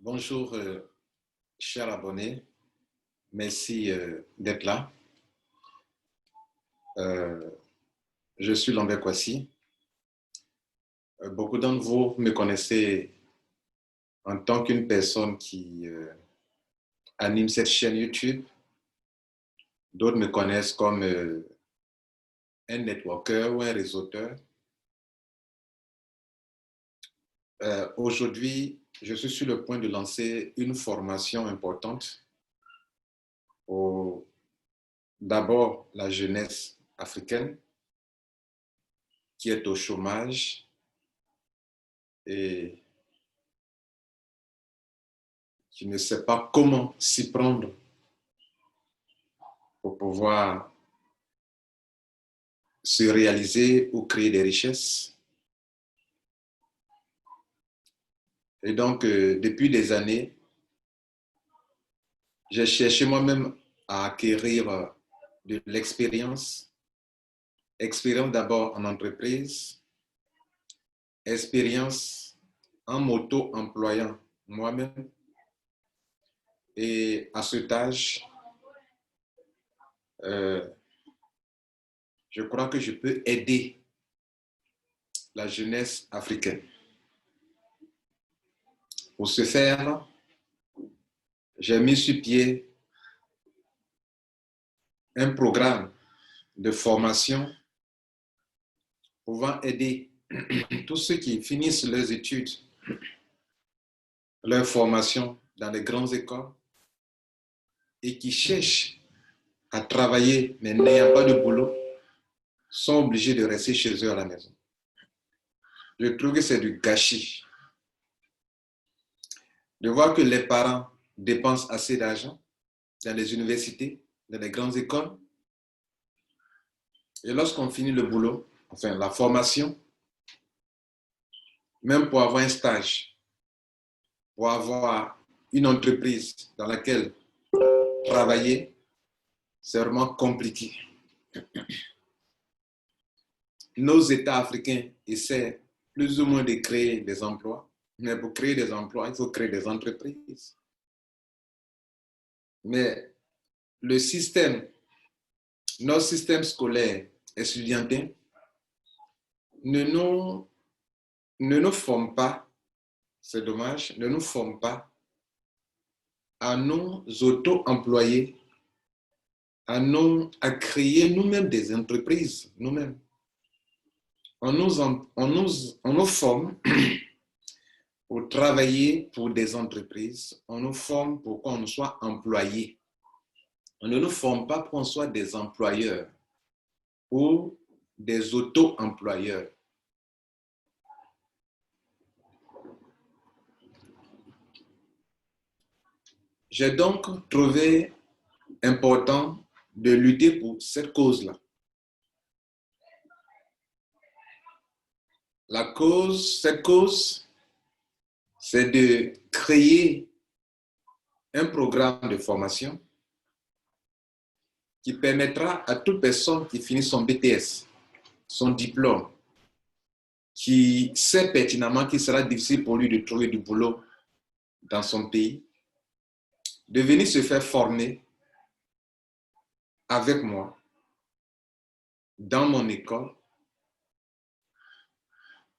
Bonjour, chers abonnés. Merci d'être là. Je suis Lambert Kwasi. Beaucoup d'entre vous me connaissez en tant qu'une personne qui anime cette chaîne YouTube. D'autres me connaissent comme un networker ou un réseauteur. Aujourd'hui, je suis sur le point de lancer une formation importante pour d'abord la jeunesse africaine qui est au chômage et qui ne sait pas comment s'y prendre pour pouvoir se réaliser ou créer des richesses. Et donc, depuis des années, j'ai cherché moi-même à acquérir de l'expérience. Expérience d'abord en entreprise, expérience en m'auto-employant moi-même. Et à cet âge, je crois que je peux aider la jeunesse africaine. Pour ce faire, j'ai mis sur pied un programme de formation pouvant aider tous ceux qui finissent leurs études, leur formation dans les grandes écoles et qui cherchent à travailler mais n'ayant pas de boulot, sont obligés de rester chez eux à la maison. Je trouve que c'est du gâchis. De voir que les parents dépensent assez d'argent dans les universités, dans les grandes écoles, et lorsqu'on finit le boulot, enfin la formation, même pour avoir un stage, pour avoir une entreprise dans laquelle travailler, c'est vraiment compliqué. Nos États africains essaient plus ou moins de créer des emplois, mais pour créer des emplois, il faut créer des entreprises. Mais le système, notre système scolaire estudiantin ne nous forme pas, c'est dommage, ne nous forme pas à nous auto-employer, à créer nous-mêmes des entreprises, nous-mêmes. On nous forme pour travailler pour des entreprises, on nous forme pour qu'on soit employé. On ne nous forme pas pour qu'on soit des employeurs ou des auto-employeurs. J'ai donc trouvé important de lutter pour cette cause-là. Cette cause, c'est de créer un programme de formation qui permettra à toute personne qui finit son BTS, son diplôme, qui sait pertinemment qu'il sera difficile pour lui de trouver du boulot dans son pays, de venir se faire former avec moi dans mon école,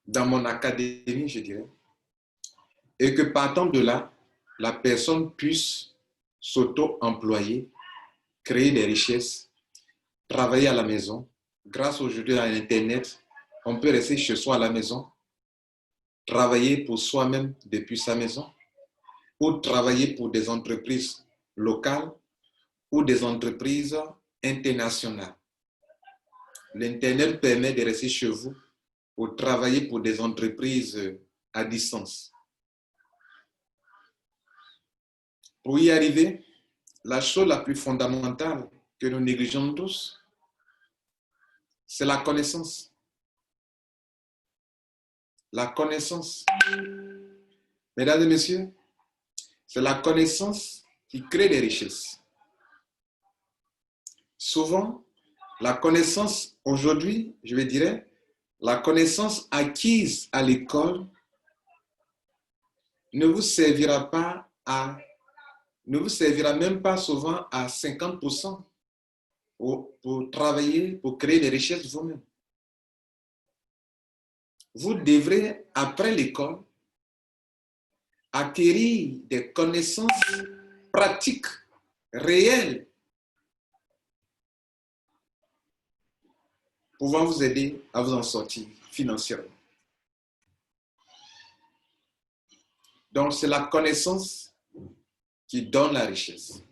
dans mon académie, je dirais, et que partant de là, la personne puisse s'auto-employer, créer des richesses, travailler à la maison. Grâce aujourd'hui à Internet, on peut rester chez soi à la maison, travailler pour soi-même depuis sa maison, ou travailler pour des entreprises locales ou des entreprises internationales. L'Internet permet de rester chez vous pour travailler pour des entreprises à distance. Pour y arriver, la chose la plus fondamentale que nous négligeons tous, c'est la connaissance. La connaissance. Mesdames et messieurs, c'est la connaissance qui crée des richesses. Souvent, la connaissance aujourd'hui, je vais dire, la connaissance acquise à l'école ne vous servira pas ne vous servira même pas souvent à 50% pour travailler, pour créer des richesses vous-même. Vous devrez, après l'école, acquérir des connaissances pratiques, réelles, pouvant vous aider à vous en sortir financièrement. Donc, c'est la connaissance qui donne la richesse.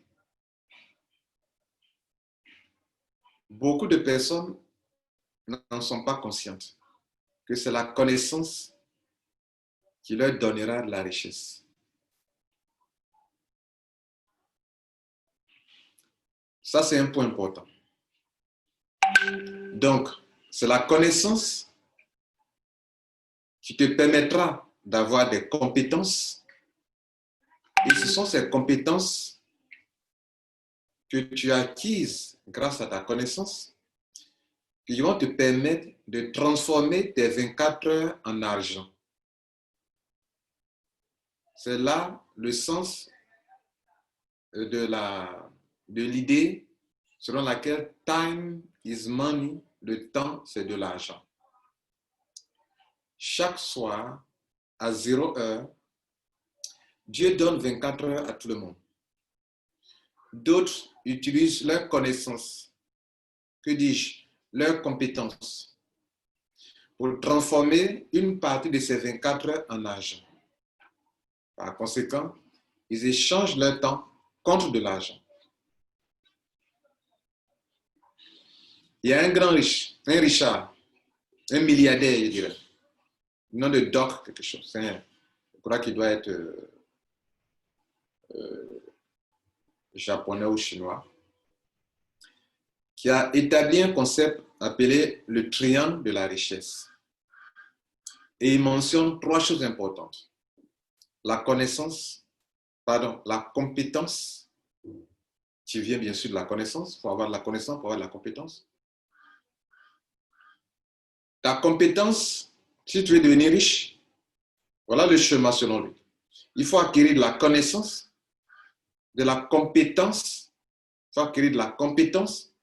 Beaucoup de personnes n'en sont pas conscientes que c'est la connaissance qui leur donnera de la richesse. Ça, c'est un point important. Donc, c'est la connaissance qui te permettra d'avoir des compétences. Et ce sont ces compétences que tu as acquises grâce à ta connaissance qui vont te permettre de transformer tes 24 heures en argent. C'est là le sens de l'idée selon laquelle time is money, le temps c'est de l'argent. Chaque soir, à 0 heure, Dieu donne 24 heures à tout le monde. D'autres utilisent leur connaissance, que dis-je, leurs compétences, pour transformer une partie de ces 24 heures en argent. Par conséquent, ils échangent leur temps contre de l'argent. Il y a un grand riche, un Richard, un milliardaire, je dirais. Le nom de Doc, quelque chose. Je crois qu'il doit être japonais ou chinois, qui a établi un concept appelé le triangle de la richesse. Et il mentionne 3 choses importantes. La connaissance, la compétence, qui vient bien sûr de la connaissance, il faut avoir de la connaissance pour avoir de la compétence. Ta compétence, si tu veux devenir riche, voilà le chemin selon lui. Il faut acquérir de la connaissance, de la compétence, il faut acquérir de la compétence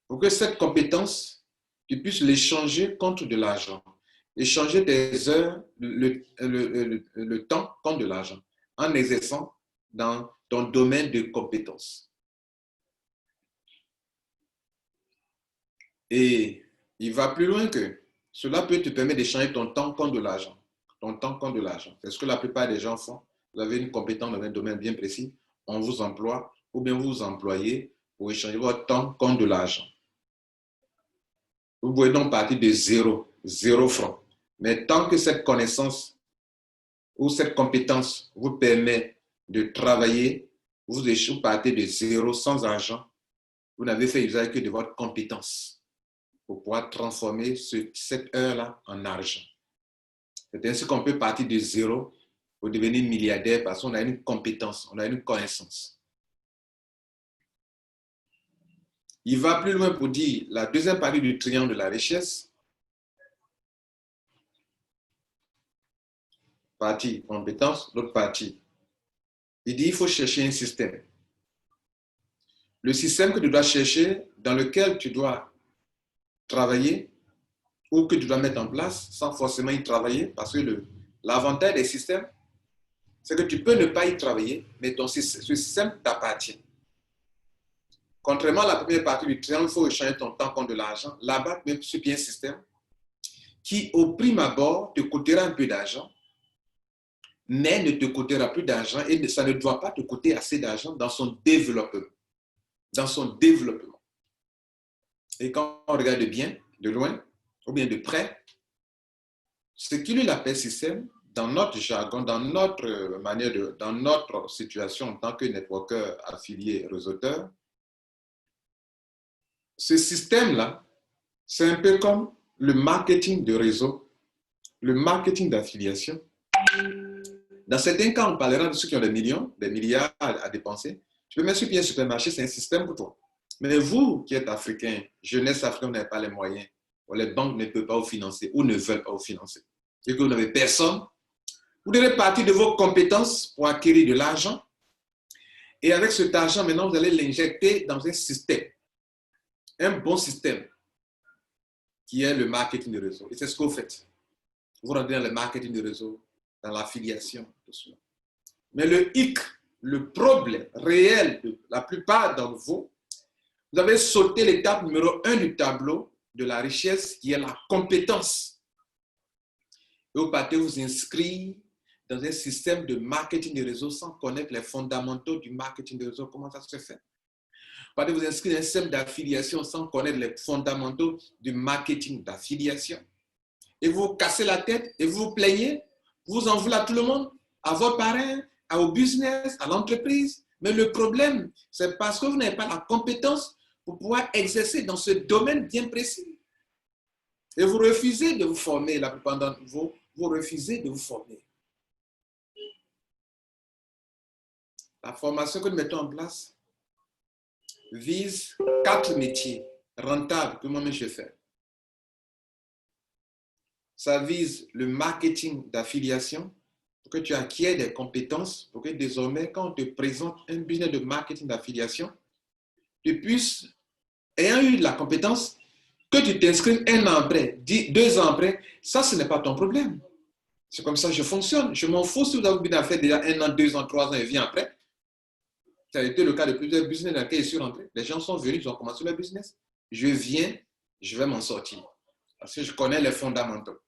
pour que cette compétence, tu puisses l'échanger contre de l'argent. Échanger tes heures, le temps contre de l'argent, en exerçant dans ton domaine de compétences. Et il va plus loin que cela peut te permettre d'échanger ton temps contre de l'argent. Ton temps contre de l'argent. C'est ce que la plupart des gens font. Vous avez une compétence dans un domaine bien précis, on vous emploie, ou bien vous vous employez pour échanger votre temps contre de l'argent. Vous pouvez donc partir de zéro franc. Mais tant que cette connaissance ou cette compétence vous permet de travailler, vous partez de zéro sans argent. Vous n'avez fait usage que de votre compétence pour pouvoir transformer cette heure-là en argent. C'est ainsi qu'on peut partir de zéro pour devenir milliardaire parce qu'on a une compétence, on a une connaissance. Il va plus loin pour dire la deuxième partie du triangle de la richesse. Partie compétence, l'autre partie. Il dit qu'il faut chercher un système. Le système que tu dois chercher, dans lequel tu dois travailler ou que tu dois mettre en place sans forcément y travailler, parce que l'avantage des systèmes, c'est que tu peux ne pas y travailler, mais ce système t'appartient. Contrairement à la première partie du triangle, il faut échanger ton temps contre de l'argent. Là-bas, tu mets un système qui, au prime abord, te coûtera un peu d'argent, mais ne te coûtera plus d'argent et ça ne doit pas te coûter assez d'argent dans son développement. Dans son développement. Et quand on regarde bien, de loin, ou bien de près, ce qui lui l'appelle système, dans notre jargon, dans notre manière dans notre situation en tant que networker affilié réseauteur, ce système-là, c'est un peu comme le marketing de réseau, le marketing d'affiliation. Dans certains cas, on parlera de ceux qui ont des millions, des milliards à dépenser. Tu peux mettre sur pied un supermarché, c'est un système pour toi. Mais vous qui êtes africain, jeunesse africaine, vous n'avez pas les moyens, ou les banques ne peuvent pas vous financer ou ne veulent pas vous financer, et que vous n'avez personne, Vous devez partir de vos compétences pour acquérir de l'argent. Et avec cet argent, maintenant, vous allez l'injecter dans un système, un bon système, qui est le marketing de réseau. Et c'est ce que vous faites. Vous rentrez dans le marketing de réseau, dans l'affiliation, tout cela. Mais le hic, le problème réel de la plupart d'entre vous, vous avez sauté l'étape numéro 1 du tableau de la richesse, qui est la compétence. Et vous partez vous inscrire dans un système de marketing de réseau sans connaître les fondamentaux du marketing de réseau. Comment ça se fait? Vous partez vous inscrire dans un système d'affiliation sans connaître les fondamentaux du marketing d'affiliation. Et vous vous cassez la tête et vous vous plaignez, vous en voulez à tout le monde, à vos parents, au business, à l'entreprise. Mais le problème, c'est parce que vous n'avez pas la compétence pour pouvoir exercer dans ce domaine bien précis. Et vous refusez de vous former, la plupart d'entre vous, vous refusez de vous former. La formation que nous mettons en place vise 4 métiers rentables que moi-même je fais. Ça vise le marketing d'affiliation, pour que tu acquières des compétences, pour que désormais, quand on te présente un business de marketing d'affiliation, tu puisses, ayant eu la compétence, que tu t'inscrives 1 an après, 2 ans après, ça, ce n'est pas ton problème. C'est comme ça que je fonctionne. Je m'en fous si vous avez bien fait déjà 1 an, 2 ans, 3 ans et vient après. Ça a été le cas de plusieurs business dans lesquels je suis rentré. Les gens sont venus, ils ont commencé leur business. Je viens, je vais m'en sortir. Parce que je connais les fondamentaux.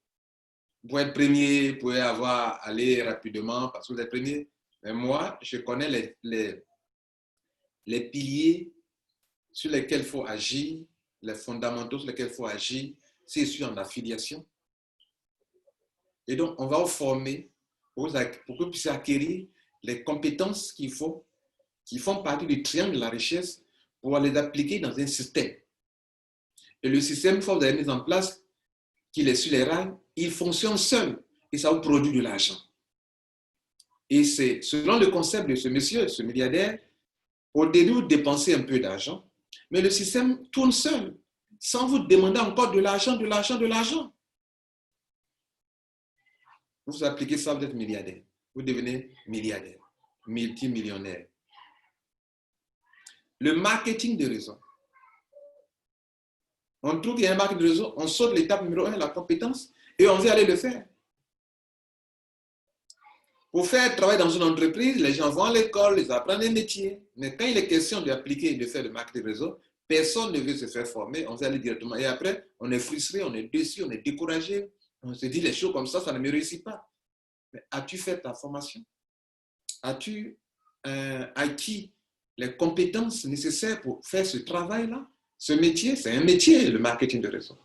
Vous pouvez être premier, vous pouvez aller rapidement parce que vous êtes premier. Mais moi, je connais les piliers sur lesquels il faut agir, les fondamentaux sur lesquels il faut agir si je suis en affiliation. Et donc, on va vous former pour que vous puissiez acquérir les compétences qu'il faut, qui font partie du triangle de la richesse, pour les appliquer dans un système. Et le système, une fois que vous avez mis en place, qu'il est sur les rails, il fonctionne seul et ça vous produit de l'argent. Et c'est selon le concept de ce monsieur, ce milliardaire, au début, vous dépensez un peu d'argent, mais le système tourne seul, sans vous demander encore de l'argent, de l'argent, de l'argent. Vous appliquez ça, vous êtes milliardaire. Vous devenez milliardaire, multimillionnaire. Le marketing de réseau. On trouve qu'il y a un marketing de réseau, on saute l'étape numéro 1, la compétence, et on veut aller le faire. Pour faire travailler dans une entreprise, les gens vont à l'école, ils apprennent des métiers. Mais quand il est question d'appliquer et de faire le marketing de réseau, personne ne veut se faire former, on veut aller directement. Et après, on est frustré, on est déçu, on est découragé. On se dit les choses comme ça ne me réussit pas. Mais as-tu fait ta formation? As-tu acquis les compétences nécessaires pour faire ce travail-là? Ce métier, c'est un métier, le marketing de réseau.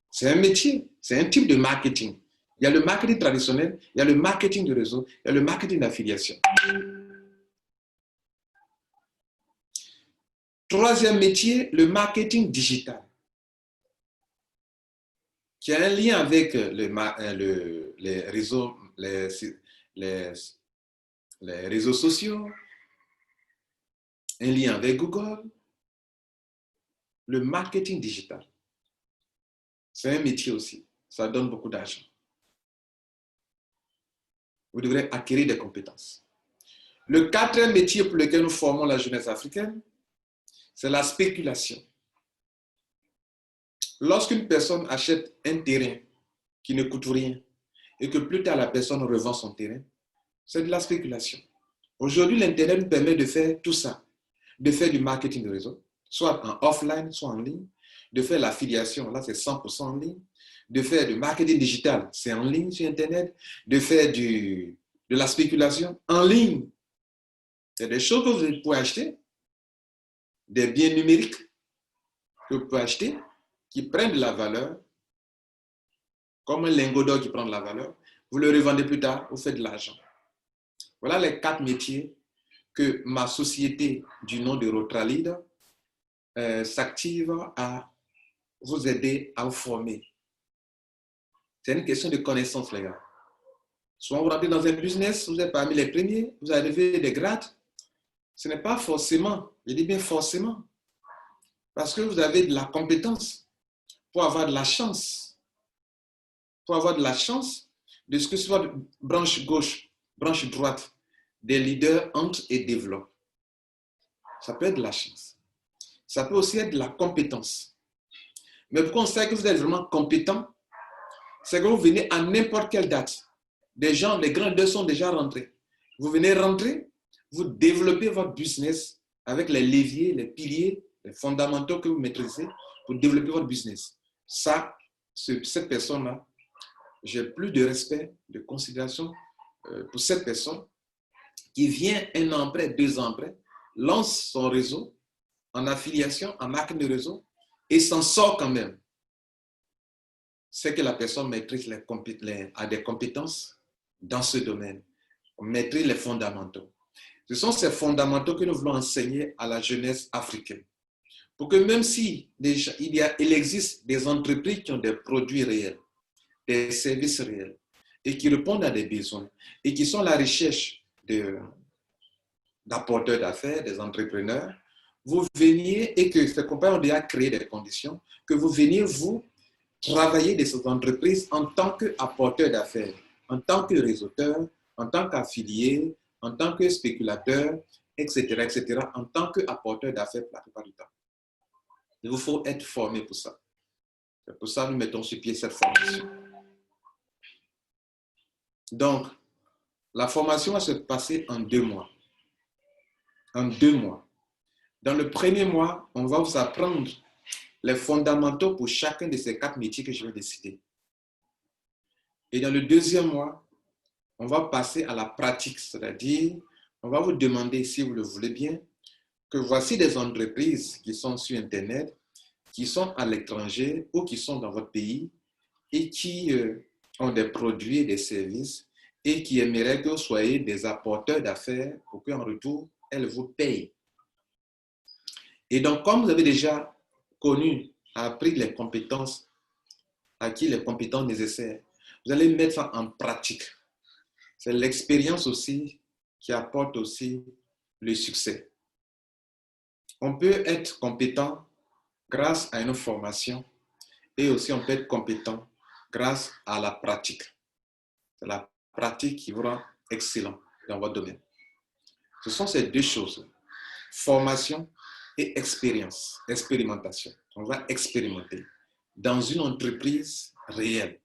C'est un métier, c'est un type de marketing. Il y a le marketing traditionnel, il y a le marketing de réseau, il y a le marketing d'affiliation. Troisième métier, le marketing digital, qui a un lien avec les réseaux sociaux, un lien avec Google. Le marketing digital, c'est un métier aussi. Ça donne beaucoup d'argent. Vous devrez acquérir des compétences. Le 4e métier pour lequel nous formons la jeunesse africaine, c'est la spéculation. Lorsqu'une personne achète un terrain qui ne coûte rien et que plus tard la personne revend son terrain, c'est de la spéculation. Aujourd'hui, l'Internet nous permet de faire tout ça, de faire du marketing de réseau, soit en offline, soit en ligne, de faire l'affiliation, là c'est 100% en ligne, de faire du marketing digital, c'est en ligne sur Internet, de faire de la spéculation en ligne. Il y a des choses que vous pouvez acheter, des biens numériques que vous pouvez acheter, qui prennent de la valeur, comme un lingot d'or qui prend de la valeur, vous le revendez plus tard, vous faites de l'argent. Voilà les 4 métiers que ma société du nom de Rotralide s'active à vous aider à vous former. C'est une question de connaissance, les gars. Soit vous rentrez dans un business, vous êtes parmi les premiers, vous avez des grades. Ce n'est pas forcément, je dis bien forcément, parce que vous avez de la compétence pour avoir de la chance. Pour avoir de la chance de ce que soit branche gauche, branche droite, des leaders entrent et développent. Ça peut être de la chance. Ça peut aussi être de la compétence. Mais pour qu'on sache que vous êtes vraiment compétent, c'est que vous venez à n'importe quelle date. Des gens, les grands leaders sont déjà rentrés. Vous venez rentrer, vous développez votre business avec les leviers, les piliers, les fondamentaux que vous maîtrisez pour développer votre business. Ça, cette personne-là, j'ai plus de respect, de considération pour cette personne qui vient un an après, 2 ans après, lance son réseau en affiliation, en marketing de réseau et s'en sort quand même. C'est que la personne maîtrise a des compétences dans ce domaine. On maîtrise les fondamentaux. Ce sont ces fondamentaux que nous voulons enseigner à la jeunesse africaine. Pour que même si il existe des entreprises qui ont des produits réels, des services réels, et qui répondent à des besoins, et qui sont à la recherche d'apporteurs d'affaires, des entrepreneurs, vous veniez, et que ces compagnies ont déjà créé des conditions, que vous veniez, vous, travailler de ces entreprises en tant qu'apporteur d'affaires, en tant que réseauteur, en tant qu'affilié, en tant que spéculateur, etc., en tant qu'apporteur d'affaires la plupart du temps. Il vous faut être formé pour ça. C'est pour ça que nous mettons sur pied cette formation. Donc, la formation va se passer en 2 mois. En 2 mois. Dans le premier mois, on va vous apprendre les fondamentaux pour chacun de ces 4 métiers que je viens de citer. Et dans le deuxième mois, on va passer à la pratique, c'est-à-dire, on va vous demander, si vous le voulez bien, que voici des entreprises qui sont sur Internet, qui sont à l'étranger ou qui sont dans votre pays et qui ont des produits et des services et qui aimeraient que vous soyez des apporteurs d'affaires pour qu'en retour, elles vous payent. Et donc, comme vous avez déjà connu, appris les compétences, acquis les compétences nécessaires, vous allez mettre ça en pratique. C'est l'expérience aussi qui apporte aussi le succès. On peut être compétent grâce à une formation et aussi on peut être compétent grâce à la pratique. C'est la pratique qui vous rend excellent dans votre domaine. Ce sont ces 2 choses, formation et expérience, expérimentation. On va expérimenter dans une entreprise réelle.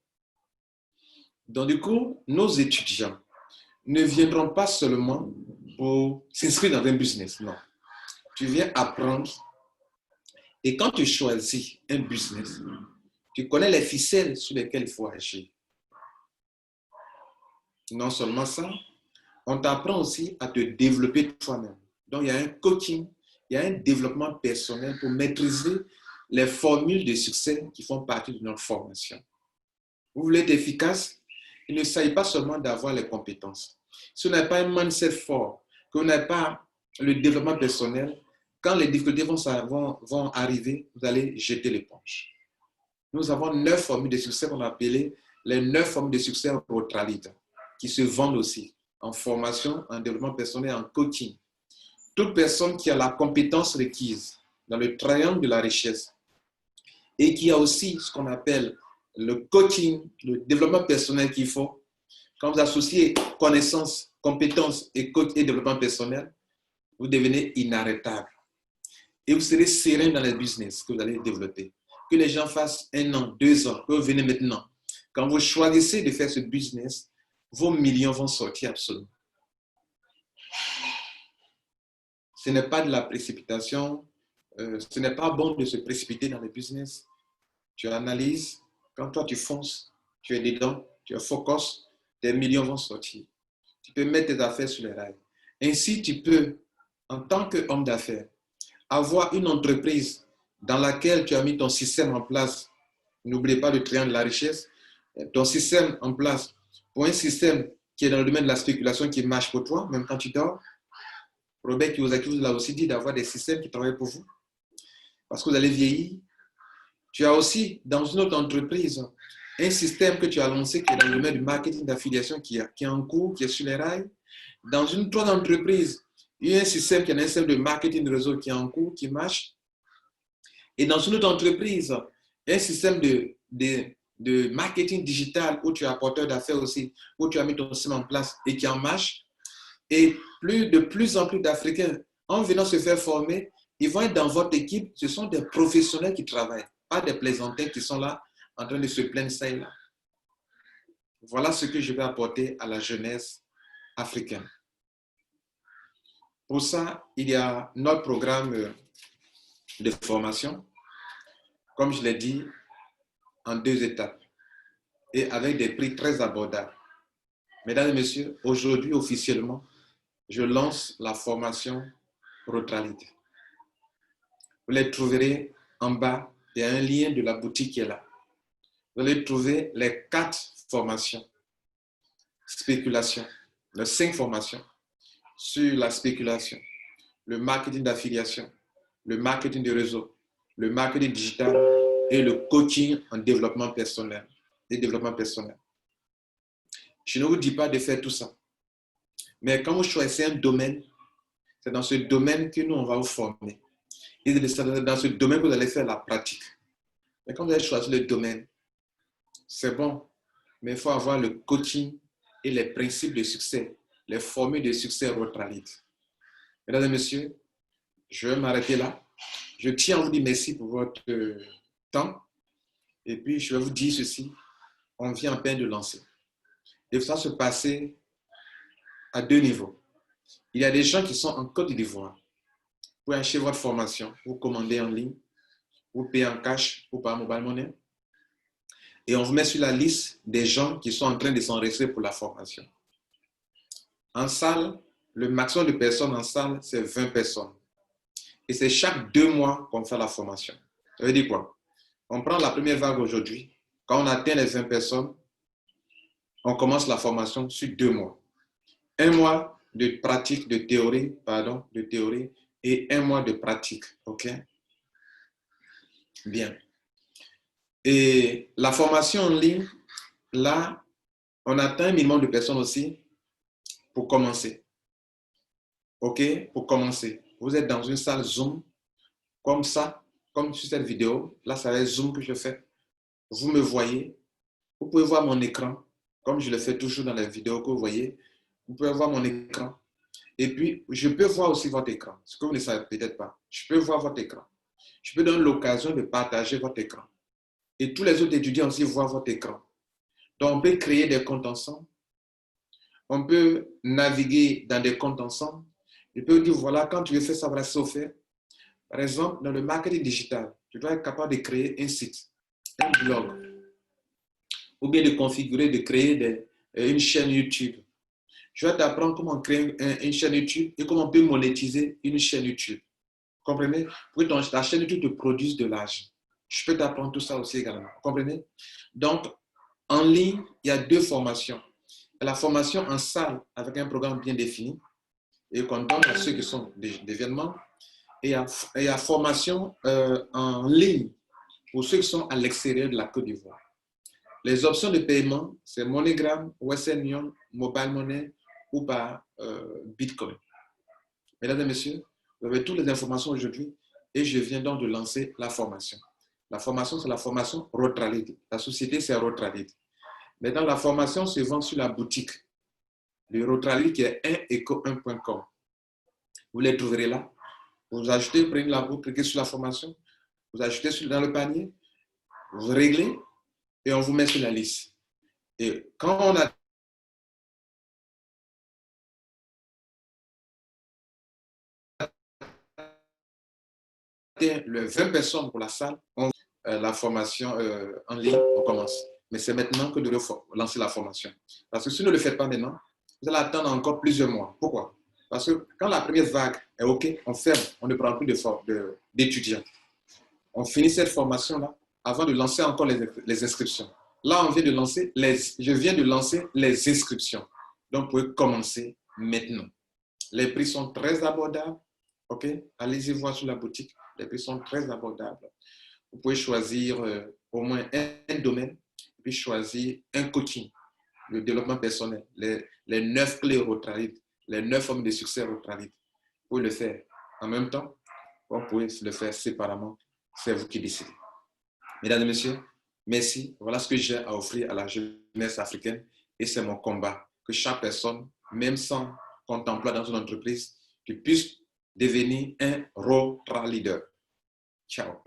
Donc du coup, nos étudiants ne viendront pas seulement pour s'inscrire dans un business, non. Tu viens apprendre et quand tu choisis un business, tu connais les ficelles sur lesquelles il faut agir. Non seulement ça, on t'apprend aussi à te développer toi-même. Donc, il y a un coaching, il y a un développement personnel pour maîtriser les formules de succès qui font partie de notre formation. Vous voulez être efficace? Il ne s'agit pas seulement d'avoir les compétences. Si vous n'avez pas un mindset fort, que vous n'avez pas le développement personnel, quand les difficultés vont arriver, vous allez jeter l'éponge. Nous avons 9 formules de succès qu'on a appelées les 9 formules de succès en Rotralite, qui se vendent aussi en formation, en développement personnel, en coaching. Toute personne qui a la compétence requise dans le triangle de la richesse et qui a aussi ce qu'on appelle le coaching, le développement personnel qu'il faut, quand vous associez connaissance, compétences et développement personnel, vous devenez inarrêtable. Et vous serez serein dans les business que vous allez développer. Que les gens fassent 1 an, 2 ans, que vous venez maintenant. Quand vous choisissez de faire ce business, vos millions vont sortir absolument. Ce n'est pas de la précipitation. Ce n'est pas bon de se précipiter dans le business. Tu analyses. Quand toi, tu fonces, tu es dedans, tu es focus, tes millions vont sortir. Tu peux mettre tes affaires sur les rails. Ainsi, tu peux, en tant qu'homme d'affaires, avoir une entreprise dans laquelle tu as mis ton système en place. N'oubliez pas le triangle de la richesse. Ton système en place pour un système qui est dans le domaine de la spéculation qui marche pour toi, même quand tu dors. Robert Kiyosaki vous l'a aussi dit d'avoir des systèmes qui travaillent pour vous. Parce que vous allez vieillir. Tu as aussi dans une autre entreprise un système que tu as lancé qui est dans le domaine du marketing d'affiliation qui est en cours, qui est sur les rails. Dans une autre entreprise, il y a un système qui est un système de marketing de réseau qui est en cours, qui marche. Et dans une autre entreprise, il y a un système de marketing digital où tu es apporteur d'affaires aussi, où tu as mis ton système en place et qui en marche. Et de plus en plus d'Africains, en venant se faire former, ils vont être dans votre équipe. Ce sont des professionnels qui travaillent, pas des plaisantins qui sont là en train de se plaindre ça et là. Voilà ce que je vais apporter à la jeunesse africaine. Pour ça, il y a notre programme de formation, comme je l'ai dit, en 2 étapes et avec des prix très abordables. Mesdames et messieurs, aujourd'hui, officiellement, je lance la formation Rotralit. Vous les trouverez en bas. Il y a un lien de la boutique qui est là. Vous allez trouver les 4 formations. Spéculation. Les 5 formations sur la spéculation, le marketing d'affiliation, le marketing de réseau, le marketing digital et le coaching en développement personnel et développement personnel. Je ne vous dis pas de faire tout ça. Mais quand vous choisissez un domaine, c'est dans ce domaine que nous, on va vous former. Et c'est dans ce domaine que vous allez faire la pratique. Mais quand vous allez choisir le domaine, c'est bon, mais il faut avoir le coaching et les principes de succès, les formules de succès Rotralit. Mesdames et messieurs, je vais m'arrêter là. Je tiens à vous dire merci pour votre temps. Et puis, je vais vous dire ceci. On vient à peine de lancer. Et ça se passer à 2 niveaux. Il y a des gens qui sont en Côte d'Ivoire. Vous pouvez acheter votre formation, vous commandez en ligne, vous payez en cash ou par mobile money. Et on vous met sur la liste des gens qui sont en train de s'enregistrer pour la formation. En salle, le maximum de personnes en salle, c'est 20 personnes. Et c'est chaque 2 mois qu'on fait la formation. Ça veut dire quoi? On prend la première vague aujourd'hui. Quand on atteint les 20 personnes, on commence la formation sur 2 mois. 1 mois de pratique, de théorie et 1 mois de pratique. OK? Bien. Et la formation en ligne, là, on atteint un minimum de personnes aussi pour commencer. OK? Pour commencer. Vous êtes dans une salle Zoom, comme ça, comme sur cette vidéo. Là, ça va être Zoom que je fais. Vous me voyez. Vous pouvez voir mon écran, comme je le fais toujours dans les vidéos que vous voyez. Vous pouvez voir mon écran. Et puis, je peux voir aussi votre écran. Ce que vous ne savez peut-être pas. Je peux voir votre écran. Je peux donner l'occasion de partager votre écran. Et tous les autres étudiants aussi voient votre écran. Donc, on peut créer des comptes ensemble. On peut naviguer dans des comptes ensemble. Je peux dire, voilà, quand tu veux faire ça, voilà ce qu'il faut faire. Par exemple, dans le marketing digital, tu dois être capable de créer un site, un blog, ou bien de configurer, de créer une chaîne YouTube. Je vais t'apprendre comment créer une chaîne YouTube et comment on peut monétiser une chaîne YouTube. Vous comprenez? Pour que ta chaîne YouTube te produise de l'argent. Je peux t'apprendre tout ça aussi également. Vous comprenez? Donc, en ligne, il y a 2 formations. La formation en salle avec un programme bien défini et qu'on donne à ceux qui sont d'événements. Et il y a formation en ligne pour ceux qui sont à l'extérieur de la Côte d'Ivoire. Les options de paiement, c'est MoneyGram, Western Union, Mobile Money ou par Bitcoin. Mesdames et messieurs, vous avez toutes les informations aujourd'hui et je viens donc de lancer la formation. La formation, c'est la formation Rotralit. La société, c'est Rotralit. Maintenant, la formation se vend sur la boutique de Rotralit qui est 1eco1.com. Vous les trouverez là. Vous ajoutez, prenez la vous cliquez sur la formation, vous ajoutez dans le panier, vous réglez et on vous met sur la liste. Et quand on a le 20 personnes pour la salle, la formation en ligne, on commence. Mais c'est maintenant que nous devons lancer la formation. Parce que si vous ne le faites pas maintenant, vous allez attendre encore plusieurs mois. Pourquoi? Parce que quand la première vague est OK, on ferme, on ne prend plus d'étudiants. On finit cette formation-là avant de lancer encore les inscriptions. Là, je viens de lancer les inscriptions. Donc, vous pouvez commencer maintenant. Les prix sont très abordables. OK? Allez-y voir sur la boutique. Les prix sont très abordables. Vous pouvez choisir au moins un domaine, puis choisir un coaching, le développement personnel, les 9 clés Rotralit, les 9 formes de succès Rotralit. Vous pouvez le faire en même temps, vous pouvez le faire séparément. C'est vous qui décidez. Mesdames et messieurs, Merci. Voilà ce que j'ai à offrir à la jeunesse africaine et c'est mon combat. Que chaque personne, même sans qu'on t'emploie dans une entreprise, tu puisses devenir un role leader. Ciao.